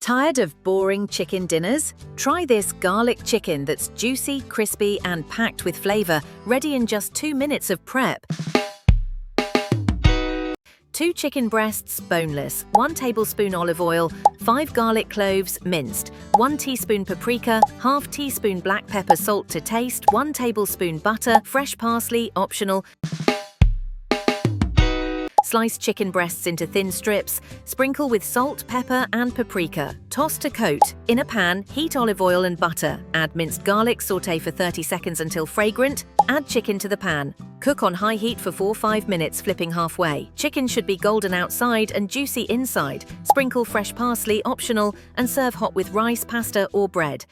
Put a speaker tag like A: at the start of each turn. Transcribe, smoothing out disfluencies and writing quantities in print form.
A: Tired of boring chicken dinners? Try this garlic chicken that's juicy, crispy, and packed with flavor, ready in just 2 minutes of prep. 2 chicken breasts, boneless, 1 tablespoon olive oil, 5 garlic cloves, minced, 1 teaspoon paprika, ½ teaspoon black pepper, salt to taste, 1 tablespoon butter, fresh parsley, optional. Slice chicken breasts into thin strips, sprinkle with salt, pepper, and paprika. Toss to coat. In a pan, heat olive oil and butter. Add minced garlic, sauté for 30 seconds until fragrant. Add chicken to the pan. Cook on high heat for 4–5 minutes, flipping halfway. Chicken should be golden outside and juicy inside. Sprinkle fresh parsley, optional, and serve hot with rice, pasta, or bread.